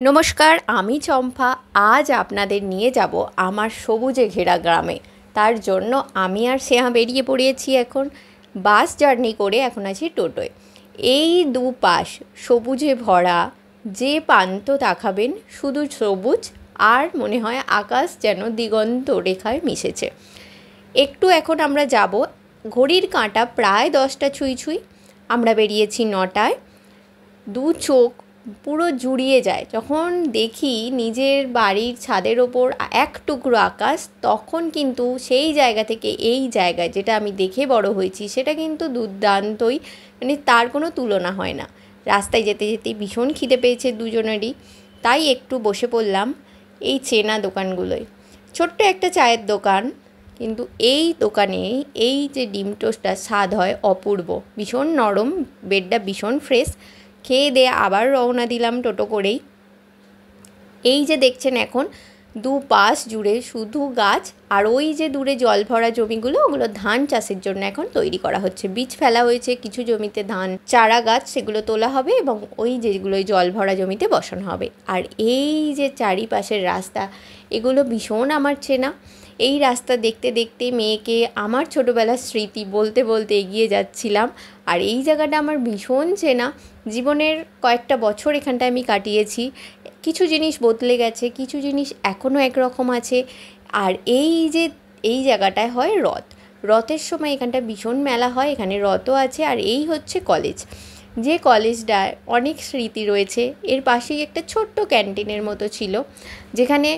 নমস্কার, আমি চম্পা। আজ আপনাদের নিয়ে যাব আমার সবুজে ঘেরা গ্রামে। তার জন্য আমি আর স্নেহা বেরিয়ে পড়েছি এখন বাস জার্নি করে। এখন আছি টোটোয়। এই দুপাশ সবুজে ভরা, যে প্রান্ত তাকাবেন শুধু সবুজ, আর মনে হয় আকাশ যেন দিগন্ত রেখায় মিশেছে। একটু এখন আমরা যাব, ঘড়ির কাঁটা প্রায় 10টা ছুঁই ছুঁই। আমরা বেরিয়েছি 9টায়। দু চোখ পুরো জুড়িয়ে যায় যখন দেখি নিজের বাড়ির ছাদের ওপর এক টুকরো আকাশ। তখন কিন্তু সেই জায়গা থেকে এই জায়গায় যেটা আমি দেখে বড় হয়েছি সেটা কিন্তু দুর্দান্তই, মানে তার কোনো তুলনা হয় না। রাস্তায় যেতে যেতে ভীষণ খিদে পেয়েছে দুজনেরই, তাই একটু বসে পড়লাম এই চেনা দোকানগুলোয়। ছোট্ট একটা চায়ের দোকান, কিন্তু এই দোকানে এই যে ডিম টোস্টটা স্বাদ হয় অপূর্ব, ভীষণ নরম, বেডটা ভীষণ ফ্রেশ। খেয়ে দিয়ে আবার রওনা দিলাম টোটো করেই। এই যে দেখছেন এখন দুপাশ জুড়ে শুধু গাছ, আর ওই যে দূরে জল ভরা জমিগুলো, ওগুলো ধান চাষের জন্য এখন তৈরি করা হচ্ছে। বীজ ফেলা হয়েছে কিছু জমিতে, ধান চারা গাছ সেগুলো তোলা হবে এবং ওই যেগুলোই জল ভরা জমিতে বসানো হবে। আর এই যে চারিপাশের রাস্তা, এগুলো ভীষণ আমার চেনা। এই রাস্তা দেখতে দেখতে মেয়েকে আমার ছোটোবেলার স্মৃতি বলতে বলতে এগিয়ে যাচ্ছিলাম। আর এই জায়গাটা আমার ভীষণ চেনা, জীবনের কয়েকটা বছর এখানটায় আমি কাটিয়েছি। কিছু জিনিস বদলে গেছে, কিছু জিনিস এখনও একরকম আছে। আর এই জায়গাটায় হয় রথের সময় এখানটা ভীষণ মেলা হয়, এখানে রথও আছে। আর এই হচ্ছে কলেজ, যে কলেজটায় অনেক স্মৃতি রয়েছে। এর পাশেই একটা ছোট্ট ক্যান্টিনের মতো ছিল, যেখানে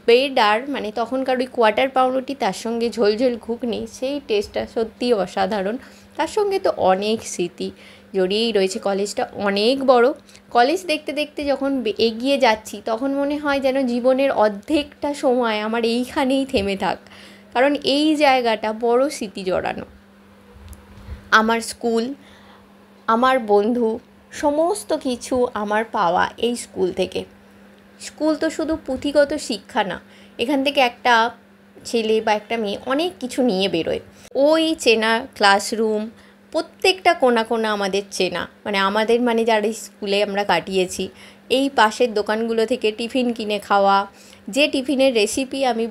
ব্রেড আর মানে তখনকার ওই কোয়ার্টার পাউরুটি, তার সঙ্গে ঝোলঝোল ঘুগনি, সেই টেস্টটা সত্যিই অসাধারণ। তার সঙ্গে তো অনেক স্মৃতি জড়িয়েই রয়েছে। কলেজটা অনেক বড়। কলেজ দেখতে দেখতে যখন এগিয়ে যাচ্ছি তখন মনে হয় যেন জীবনের অর্ধেকটা সময় আমার এইখানেই থেমে থাক, কারণ এই জায়গাটা বড় স্মৃতি জড়ানো। আমার স্কুল, আমার বন্ধু, সমস্ত কিছু আমার পাওয়া এই স্কুল থেকে। স্কুল তো শুধু পুঁথিগত শিক্ষা না, এখান থেকে একটা ছেলে বা একটা মেয়ে অনেক কিছু নিয়ে বেরোয়। ওই চেনা ক্লাসরুম, প্রত্যেকটা কোণা কোণা আমাদের চেনা, মানে যারা স্কুলে আমরা কাটিয়েছি। এই পাশের দোকানগুলো থেকে টিফিন কিনে খাওয়া, যে টিফিনের রেসিপি আমি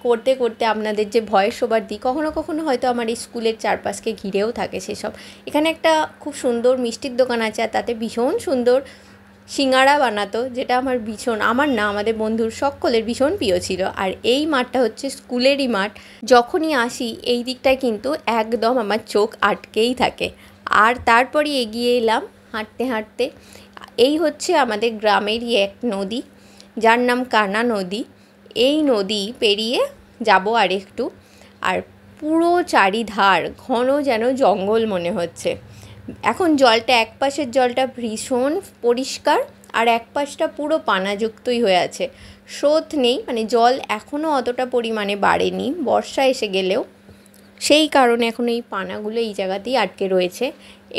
করতে করতে আপনাদের যে ভয়েস ওভার দিই, কখনো কখনো হয়তো আমার এই স্কুলের চারপাশকে ঘিরেও থাকে সেসব। এখানে একটা খুব সুন্দর মিষ্টির দোকান আছে, আর তাতে ভীষণ সুন্দর সিঙ্গাড়া বানাতো, যেটা আমাদের বন্ধুর সকলের ভীষণ প্রিয় ছিল। আর এই মাঠটা হচ্ছে স্কুলেরই মাঠ। যখনই আসি এই দিকটায় কিন্তু একদম আমার চোখ আটকেই থাকে। আর তারপরে এগিয়ে এলাম হাঁটতে হাঁটতে। এই হচ্ছে আমাদের গ্রামেরই এক নদী, যার নাম কানা নদী। এই নদী পেরিয়ে যাব আর একটু, আর পুরো চারিধার ঘন যেন জঙ্গল মনে হচ্ছে। এখন এক পাশের জলটা ভীষণ পরিষ্কার, আর এক পাশটা পুরো পানাযুক্তই হয়ে আছে। স্রোত নেই, জল এখনও অতটা পরিমাণে বাড়েনি বর্ষা এসে গেলেও। সেই কারণে এখন এই পানাগুলো এই জায়গাতেই আটকে রয়েছে।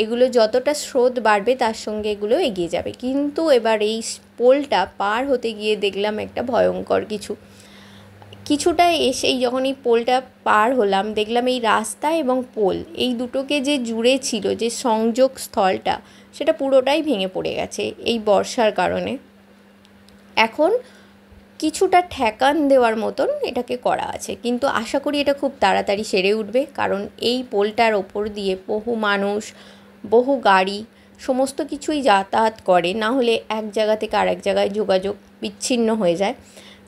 এগুলো যতটা স্রোত বাড়বে তার সঙ্গে এগুলো এগিয়ে যাবে। কিন্তু এবার এই পোলটা পার হতে গিয়ে দেখলাম একটা ভয়ঙ্কর কিছুটা এসেই যখন এই পোলটা পার হলাম, দেখলাম এই রাস্তা এবং পোল, এই দুটোকে যে জুড়ে ছিল যে সংযোগ স্থলটা, সেটা পুরোটাই ভেঙে পড়ে গেছে এই বর্ষার কারণে। এখন কিছুটা ঠেকান দেওয়ার মতন এটাকে করা আছে, কিন্তু আশা করি এটা খুব তাড়াতাড়ি সেরে উঠবে, কারণ এই পোলটার ওপর দিয়ে বহু মানুষ, বহু গাড়ি, সমস্ত কিছুই যাতায়াত করে। না হলে এক জায়গা থেকে আরেক জায়গায় যোগাযোগ বিচ্ছিন্ন হয়ে যায়।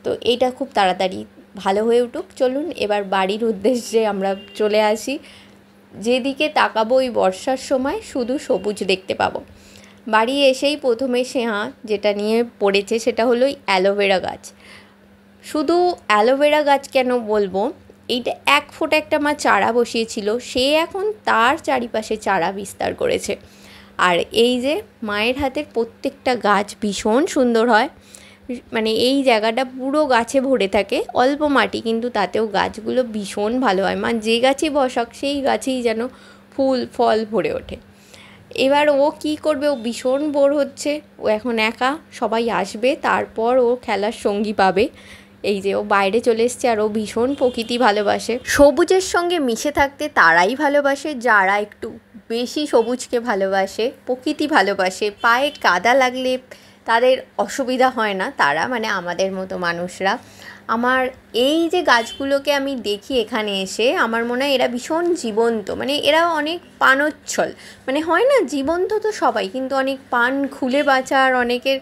তো এইটা খুব তাড়াতাড়ি ভালো হয়ে উঠুক। চলুন এবার বাড়ির উদ্দেশ্যে আমরা চলে আসি। যেদিকে তাকাবো এই বর্ষার সময় শুধু সবুজ দেখতে পাবো। বাড়ি এসেই প্রথমে স্নেহা যেটা নিয়ে পড়েছে সেটা হলো অ্যালোভেরা গাছ। শুধু অ্যালোভেরা গাছ কেন বলবো, এইটা 1 ফুট একটা মা চারা বসিয়েছিল, সে এখন তার চারিপাশে চারা বিস্তার করেছে। আর এই যে মায়ের হাতের প্রত্যেকটা গাছ ভীষণ সুন্দর হয়, এই জায়গাটা পুরো গাছে ভরে থাকে। অল্প মাটি, কিন্তু তাতেও গাছগুলো ভীষণ ভালো হয়। মা যে গাছে বসাক সেই গাছেই যেন ফুল ফল ভরে ওঠে। এবার ও কি করবে, ও ভীষণ বোর হচ্ছে। ও এখন একা, সবাই আসবে তারপর ও খেলার সঙ্গী পাবে। এই যে ও বাইরে চলে এসছে, আর ও ভীষণ প্রকৃতি ভালোবাসে। সবুজের সঙ্গে মিশে থাকতে তারাই ভালোবাসে যারা একটু বেশি সবুজকে ভালোবাসে, প্রকৃতি ভালোবাসে। পায়ে কাদা লাগলে তাদের অসুবিধা হয় না, তারা মানে আমাদের মতো মানুষরা। আমার এই যে গাছগুলোকে আমি দেখি এখানে এসে, আমার মনে হয় এরা ভীষণ জীবন্ত, মানে এরা অনেক পানোচ্ছল, মানে হয় না জীবন্ত তো সবাই, কিন্তু অনেক পান খুলে বাঁচার অনেকের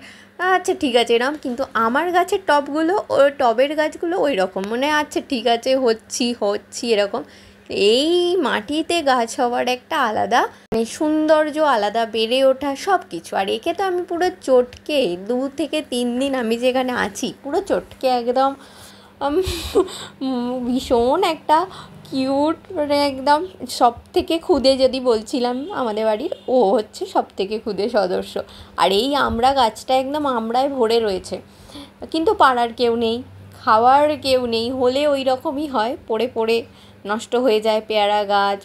আচ্ছা ঠিক আছে এরম, কিন্তু আমার গাছের টবগুলো ও টবের গাছগুলো ওই রকম, মানে আচ্ছা ঠিক আছে হচ্ছি এরকম। এই মাটিতে গাছ হওয়ার একটা আলাদা মানে সৌন্দর্য, আলাদা বেড়ে ওঠা সব কিছু। আর একে তো আমি পুরো চটকে 2 থেকে 3 দিন আমি যেখানে আছি পুরো চটকে একদম ভীষণ একটা কিউট, মানে একদম সব থেকে ক্ষুদে যদি বলছিলাম আমাদের বাড়ির, ও হচ্ছে সব থেকে ক্ষুদে সদস্য। আর এই আমড়া গাছটা একদম আমড়ায় ভরে রয়েছে, কিন্তু পাড়ার কেউ নেই, খাওয়ার কেউ নেই, হলে ওই রকমই হয়, পড়ে পড়ে নষ্ট হয়ে যায়।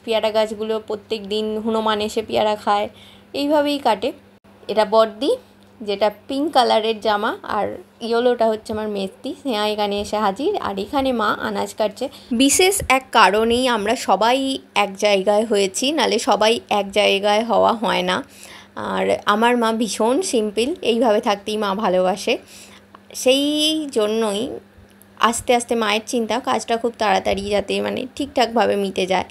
পেয়ারা গাছগুলো প্রত্যেক দিন হনুমান এসে পেয়ারা খায়, এইভাবেই কাটে। এটা বড়দি, যেটা পিঙ্ক কালারের জামা, আর ইয়েলোটা হচ্ছে আমার মেস্তি। স্নেহা এখানে এসে হাজির, আর এখানে মা আনাজ কাটছে। বিশেষ এক কারণেই আমরা সবাই এক জায়গায় হয়েছি, নালে সবাই এক জায়গায় হওয়া হয় না। আর আমার মা ভীষণ সিম্পল, এইভাবে থাকতেই মা ভালোবাসে, সেই জন্যই আস্তে আস্তে মায়ের চিন্তা কাজটা খুব তাড়াতাড়ি যাতে মানে ঠিকঠাকভাবে মিটে যায়।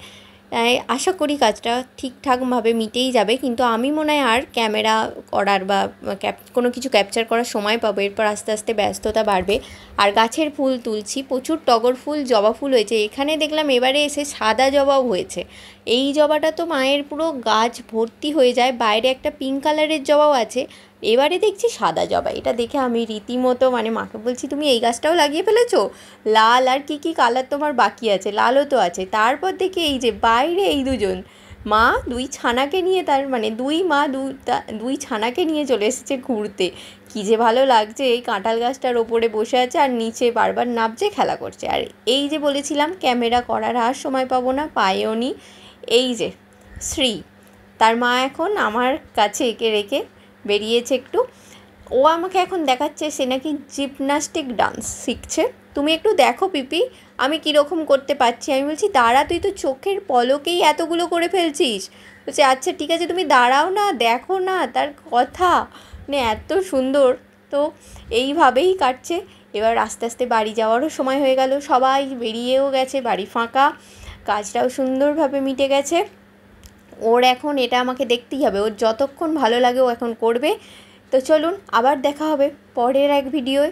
তাই আশা করি কাজটা ঠিকঠাকভাবে মিটেই যাবে, কিন্তু আমি মনে হয় আর ক্যামেরা করার বা কোনো কিছু ক্যাপচার করার সময় পাবো, এরপর আস্তে আস্তে ব্যস্ততা বাড়বে। আর গাছের ফুল তুলছি, প্রচুর টগর ফুল, জবা ফুল হয়েছে, এখানে দেখলাম এবারে এসে সাদা জবাও হয়েছে। এই জবাটা তো মায়ের পুরো গাছ ভর্তি হয়ে যায়, বাইরে একটা পিঙ্ক কালারের জবাও আছে, এবারে দেখছি সাদা জবা। এটা দেখে আমি রীতিমতো মানে মাকে বলছি তুমি এই গাছটাও লাগিয়ে ফেলেছো, লাল আর কি কালার তোমার বাকি আছে, লালও তো আছে। তারপর দেখি এই যে বাইরে এই দুজন মা 2 ছানাকে নিয়ে, তার মানে 2 মা 2 ছানাকে নিয়ে চলে এসেছে ঘুরতে। কী যে ভালো লাগছে, এই কাঁঠাল গাছটার ওপরে বসে আছে আর নিচে বারবার নামছে, খেলা করছে। আর এই যে বলেছিলাম ক্যামেরা করার আর সময় পাবো না, পায়েও নি, এই যে শ্রী, তার মা এখন আমার কাছে একে রেখে বেরিয়েছে একটু। ও আমাকে এখন দেখাচ্ছে সে নাকি জিমন্যাস্টিক ডান্স শিখছে, তুমি একটু দেখো পিপি আমি কীরকম করতে পারছি। আমি বলছি দাঁড়া, তুই তো চোখের পলকেই এতগুলো করে ফেলছিস। বলছে আচ্ছা ঠিক আছে তুমি দাঁড়াও না, দেখো না তার কথা, মানে এত সুন্দর। তো এইভাবেই কাটছে। এবার আস্তে আস্তে বাড়ি যাওয়ারও সময় হয়ে গেল, সবাই বেরিয়েও গেছে, বাড়ি ফাঁকা, কাজটাও সুন্দরভাবে মিটে গেছে। ওর এখন এটা আমাকে দেখতেই হবে, ওর যতক্ষণ ভালো লাগে ও এখন করবে। তো চলুন আবার দেখা হবে পরের এক ভিডিওয়।